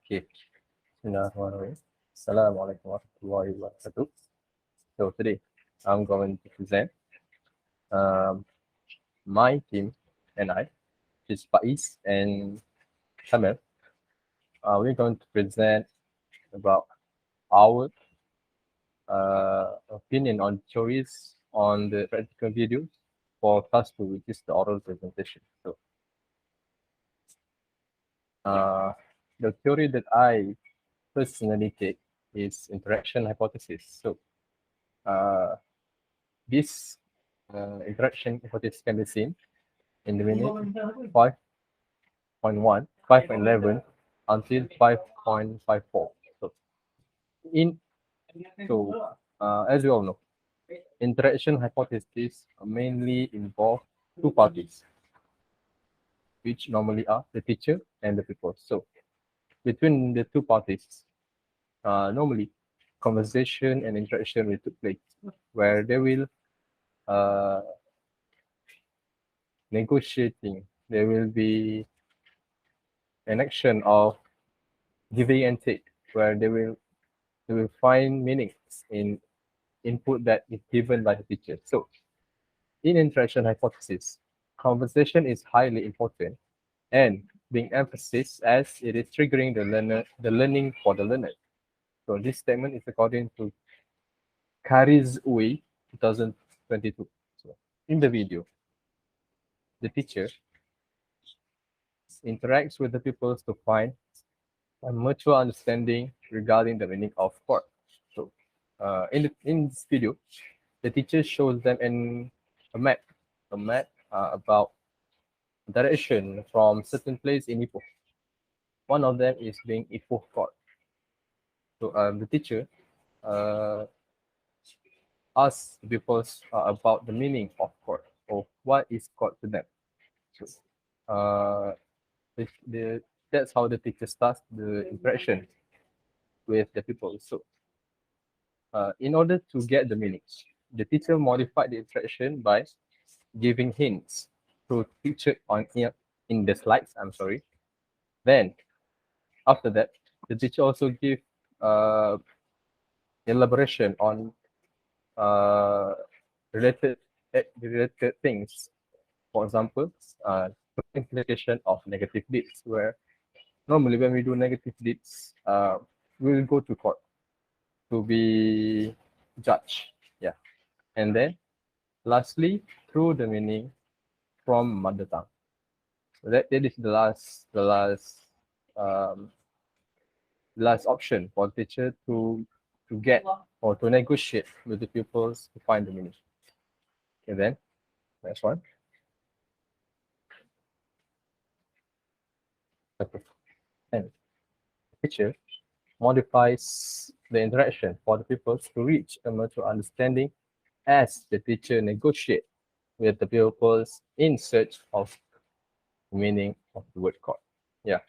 Okay. Bismillahirrahmanirrahim. Assalamualaikum warahmatullahi wabarakatuh. So today I'm going to present my team and I, which is Faiz and SYAMIL. We're going to present about our opinion on theories on the practical videos for class 2, which is the oral presentation. So the theory that I personally take is interaction hypothesis. So this interaction hypothesis can be seen in the minute 5.1, 5.11 until 5.54. As you all know, interaction hypotheses mainly involve two parties, which normally are the teacher and the pupil. So between the two parties, normally conversation and interaction will take place, where they will negotiating. There will be an action of giving and take, where they will find meanings in input that is given by the teacher. So in interaction hypothesis, conversation is highly important and being emphasized as it is triggering the learning for the learner. So this statement is according to Kari's Way 2022. So in the video, the teacher interacts with the pupils to find a mutual understanding regarding the meaning of chord. So in this video, the teacher shows them a map about direction from certain place in Ipoh. One of them is being Ipoh chord. So the teacher asks the pupils about the meaning of chord or what is chord to them. So that's how the teacher starts the interaction with the people. So in order to get the meanings, the teacher modified the interaction by giving hints to teacher on in the slides. I'm sorry. Then after that, the teacher also give elaboration on related things. For example, implication of negative deeds, where normally when we do negative deeds, we will go to court to be judged. Yeah. And then lastly, through the meaning from mother tongue. So that is the last option for teacher to get or to negotiate with the pupils to find the meaning. Okay, then next one. Okay. And teacher modifies the interaction for the pupils to reach a mutual understanding as the teacher negotiate with the pupils in search of meaning of the word chord. Yeah.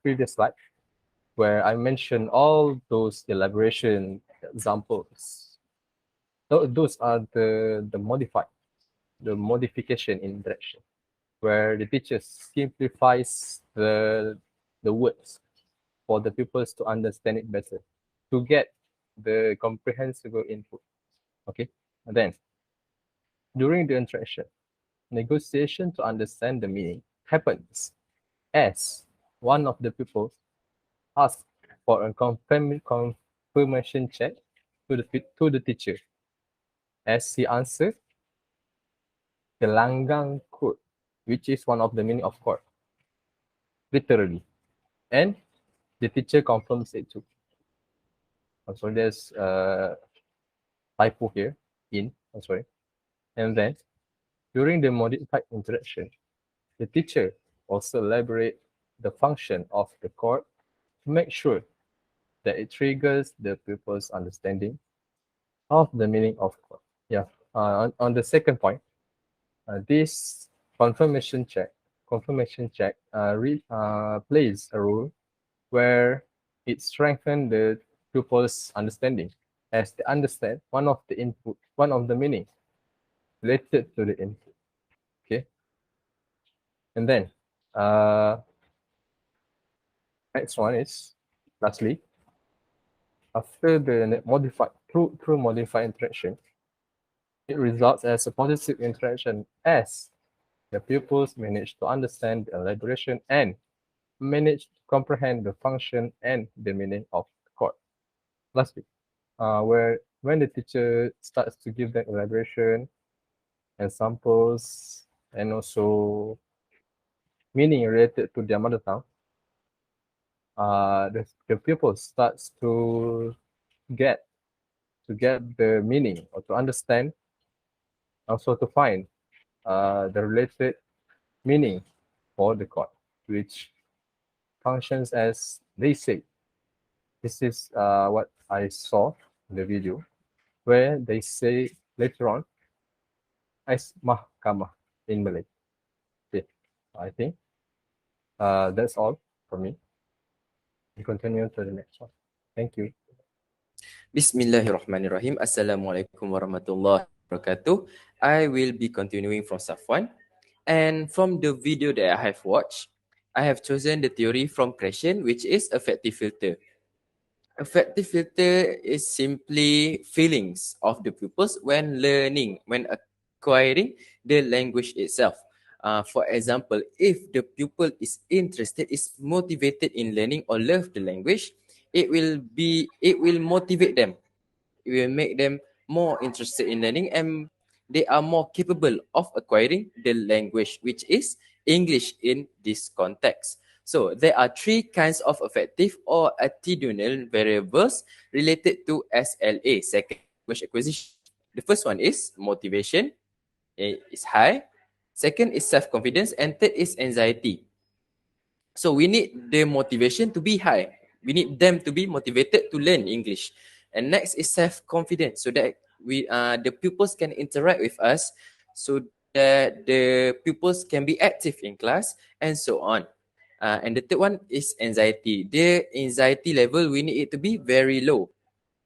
Previous slide where I mentioned all those elaboration examples. Those are the modification in interaction, where the teacher simplifies the words for the pupils to understand it better, to get the comprehensible input. Okay, and then during the interaction, negotiation to understand the meaning happens as one of the pupils asks for a confirmation check to the teacher, as he answered gelanggang code, which is one of the meaning of chord, literally, and the teacher confirms it too. So there's typo here I'm sorry. And then during the modified interaction, the teacher also elaborate the function of the chord to make sure that it triggers the pupil's understanding of the meaning of chord. Yeah. On the second point, this confirmation check plays a role where it strengthens the pupil's understanding, as they understand one of the meaning related to the input. Okay. And then Next one is, lastly, after the modified through modified interaction, it results as a positive interaction as the pupils manage to understand the elaboration and manage to comprehend the function and the meaning of the chord. Lastly, where when the teacher starts to give them elaboration, examples, and also meaning related to their mother tongue, the pupils starts get to get the meaning or to understand, also to find the related meaning for the chord, which functions as they say. This is what I saw in the video, where they say later on as mahkamah in Malay. Okay, I think that's all for me. We continue to the next one. Thank you. Bismillahirrahmanirrahim. Assalamualaikum warahmatullahi wabarakatuh. I will be continuing from SAFWAN. And from the video that I have watched, I have chosen the theory from Crescent, which is affective filter. Affective filter is simply feelings of the pupils when learning, when acquiring the language itself. For example, if the pupil is interested, is motivated in learning or love the language, it will motivate them. It will make them more interested in learning, and they are more capable of acquiring the language, which is English in this context. So there are three kinds of affective or attitudinal variables related to SLA, second language acquisition. The first one is motivation, is high. Second is self-confidence, and third is anxiety. So we need the motivation to be high. We need them to be motivated to learn English. And next is self-confidence, so that the pupils can interact with us, so that the pupils can be active in class, and so on. And the third one is anxiety. The anxiety level, we need it to be very low.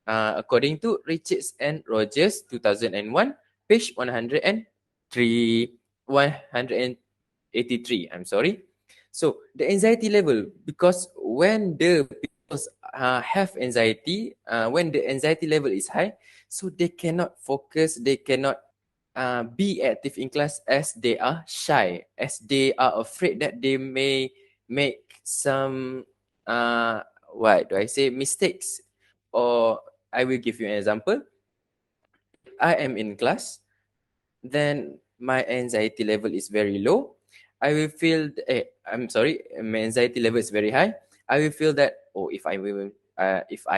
According to Richards and Rogers, 2001, page 183. I'm sorry. So the anxiety level, because when the people have anxiety, when the anxiety level is high, so they cannot focus, they cannot be active in class, as they are shy, as they are afraid that they may make some what do I say, mistakes. Or I will give you an example. I am in class, then my anxiety level is very low. I will feel, I'm sorry, my anxiety level is very high. I will feel that, oh, if I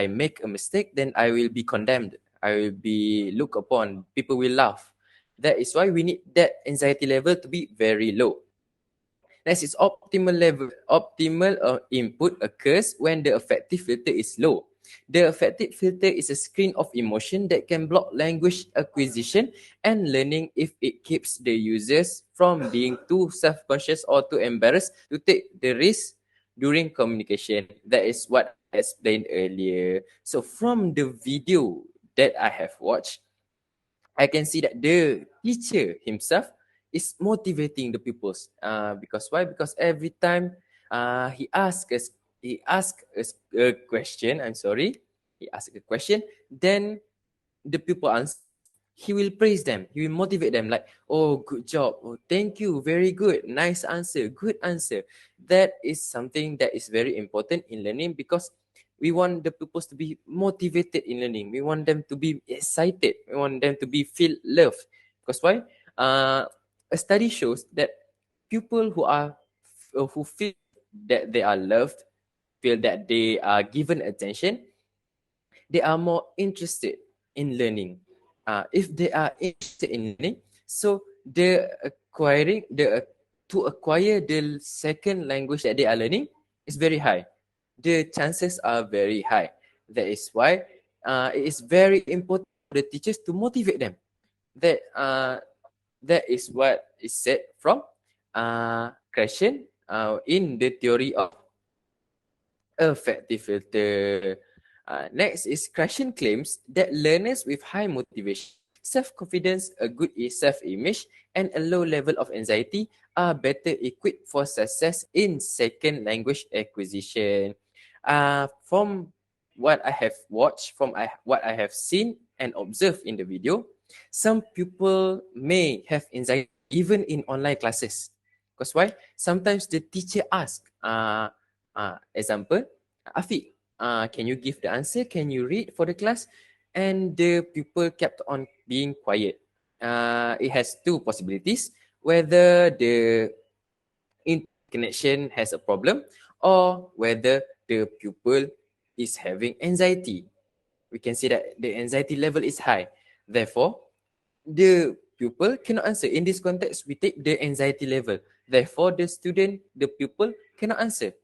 make a mistake, then I will be condemned. I will be looked upon. People will laugh. That is why we need that anxiety level to be very low. Next is optimal level. Optimal input occurs when the affective filter is low. The affective filter is a screen of emotion that can block language acquisition and learning if it keeps the users from being too self-conscious or too embarrassed to take the risk during communication. That is what I explained earlier. So from the video that I have watched, I can see that the teacher himself is motivating the pupils. Because why? Because every time he asks us a question. I'm sorry, he asks a question. Then the pupil answer. He will praise them. He will motivate them. Like, oh, good job. Oh, thank you. Very good. Nice answer. Good answer. That is something that is very important in learning, because we want the pupils to be motivated in learning. We want them to be excited. We want them to be feel loved. Because why? A study shows that people who feel that they are loved, feel that they are given attention, they are more interested in learning. If they are interested in learning, so to acquire the second language that they are learning is very high. The chances are very high. That is why it is very important for the teachers to motivate them. That is what is said from Crescent in the theory of affective filter. Next is Crescent claims that learners with high motivation, self-confidence, a good self-image, and a low level of anxiety are better equipped for success in second language acquisition. From what I have watched, what I have seen and observed in the video, some people may have anxiety even in online classes. Because why? Sometimes the teacher asks, example, Afiq, can you give the answer? Can you read for the class? And the pupil kept on being quiet. It has two possibilities: whether the connection has a problem or whether the pupil is having anxiety. We can see that the anxiety level is high. Therefore, the pupil cannot answer. In this context, we take the anxiety level. Therefore, the pupil cannot answer.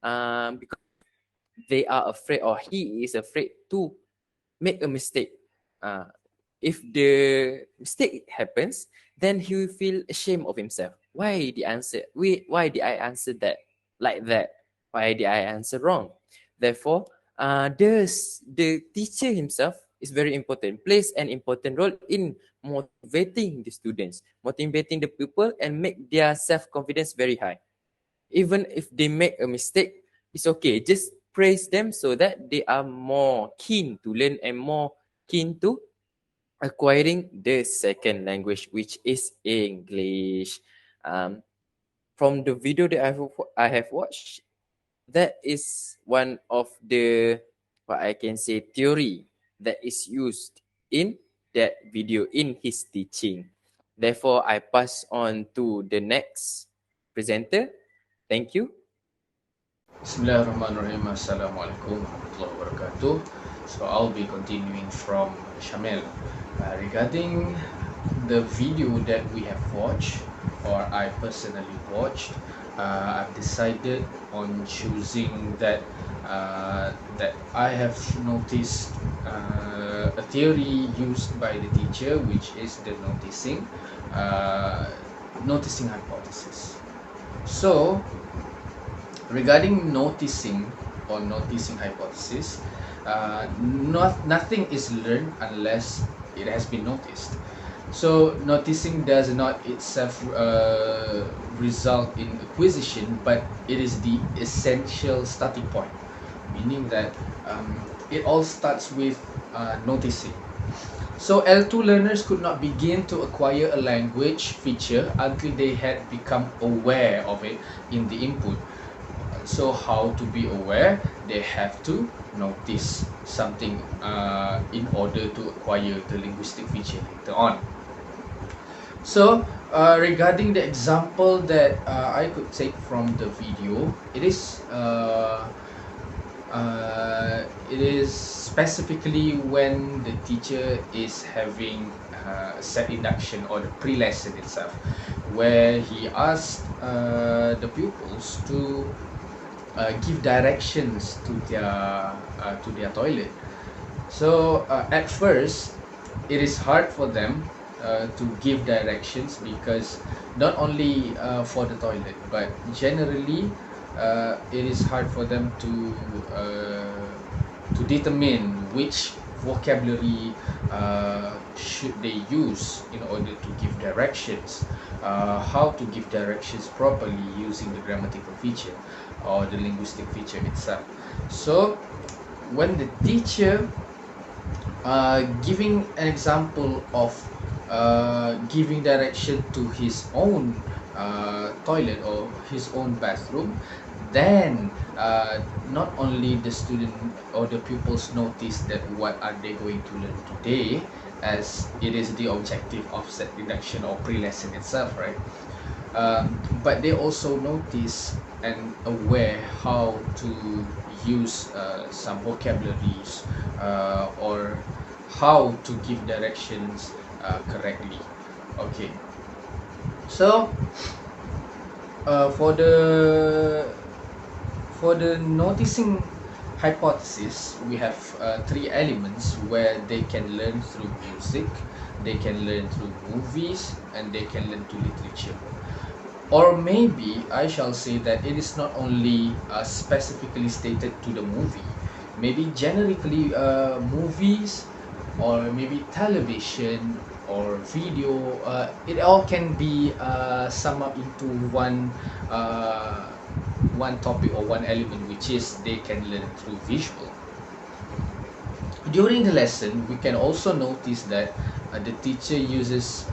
Because they are afraid, or he is afraid to make a mistake. If the mistake happens, then he will feel ashamed of himself. Why did I answer that like that? Why did I answer wrong? Therefore, the teacher himself is very important, plays an important role in motivating the students, motivating the pupil, and make their self-confidence very high. Even if they make a mistake, it's okay. Just praise them so that they are more keen to learn and more keen to acquiring the second language, which is English. From the video that I have watched, that is one of the, what I can say, theory that is used in that video in his teaching. Therefore, I pass on to the next presenter. Thank you. Bismillahirrahmanirrahim. Assalamualaikum warahmatullahi wabarakatuh. So I'll be continuing from SYAMIL regarding the video that we have watched, or I personally watched. I've decided on choosing that I have noticed a theory used by the teacher, which is the noticing hypothesis. So regarding noticing hypothesis, nothing is learned unless it has been noticed. So noticing does not itself result in acquisition, but it is the essential starting point, meaning that it all starts with noticing. So L2 learners could not begin to acquire a language feature until they had become aware of it in the input. So how to be aware? They have to notice something in order to acquire the linguistic feature later on. So regarding the example that I could take from the video, it is specifically when the teacher is having set induction, or the pre-lesson itself, where he asked the pupils to give directions to their toilet. So at first it is hard for them to give directions, because not only for the toilet, but generally it is hard for them to determine which vocabulary should they use in order to give directions, how to give directions properly using the grammatical feature or the linguistic feature itself. So when the teacher giving an example of giving direction to his own toilet or his own bathroom, then not only the student or the pupils notice that what are they going to learn today, as it is the objective of set induction or pre-lesson itself, right? But they also notice and aware how to use some vocabularies or how to give directions correctly. Okay, so for the noticing hypothesis, we have three elements where they can learn through music, they can learn through movies, and they can learn through literature. Or maybe I shall say that it is not only specifically stated to the movie, maybe generically movies, or maybe television or video, it all can be summed up into one topic or one element, which is they can learn through visual. During the lesson, we can also notice that the teacher uses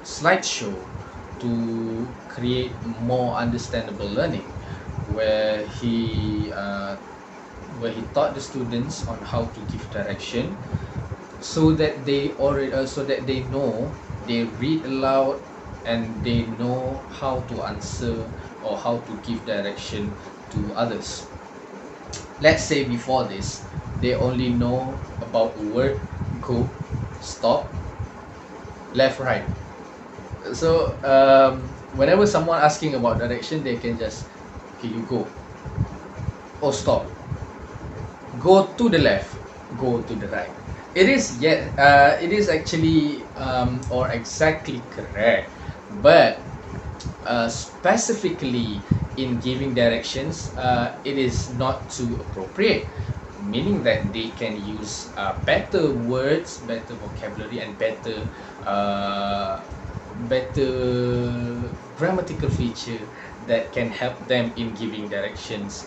slideshow to create more understandable learning, where he taught the students on how to give direction, so that they know, they read aloud, and they know how to answer or how to give direction to others. Let's say before this, they only know about the word go, stop, left, right. So whenever someone asking about direction, they can just, okay, you go, or stop, go to the left, go to the right. It is actually or exactly correct, but specifically in giving directions, it is not too appropriate, meaning that they can use better words, better vocabulary, and better grammatical feature that can help them in giving directions,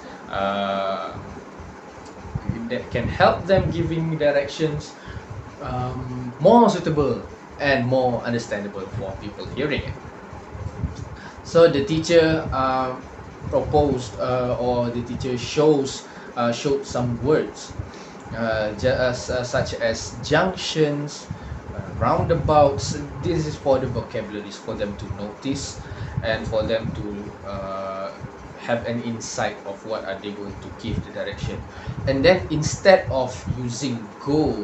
more suitable and more understandable for people hearing it. So the teacher proposed, or the teacher showed some words, such as junctions, roundabouts. This is for the vocabularies, for them to notice and for them to have an insight of what are they going to give the direction. And then instead of using go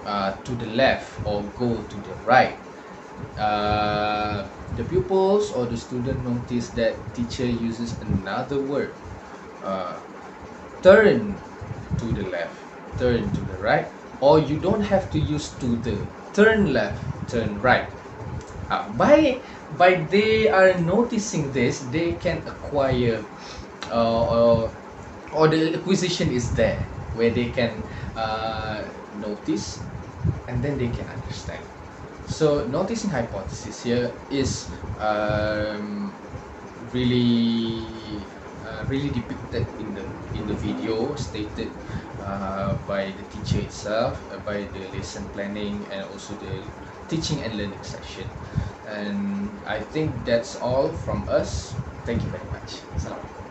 to the left or go to the right, the pupils or the student notice that teacher uses another word, turn to the left, turn to the right, or you don't have to use to the, turn left, turn right. By they are noticing this, they can acquire or the acquisition is there, where they can notice and then they can understand. So noticing hypothesis here is really depicted in the video, stated by the teacher itself, by the lesson planning, and also the teaching and learning section. And I think that's all from us. Thank you very much. Assalamualaikum.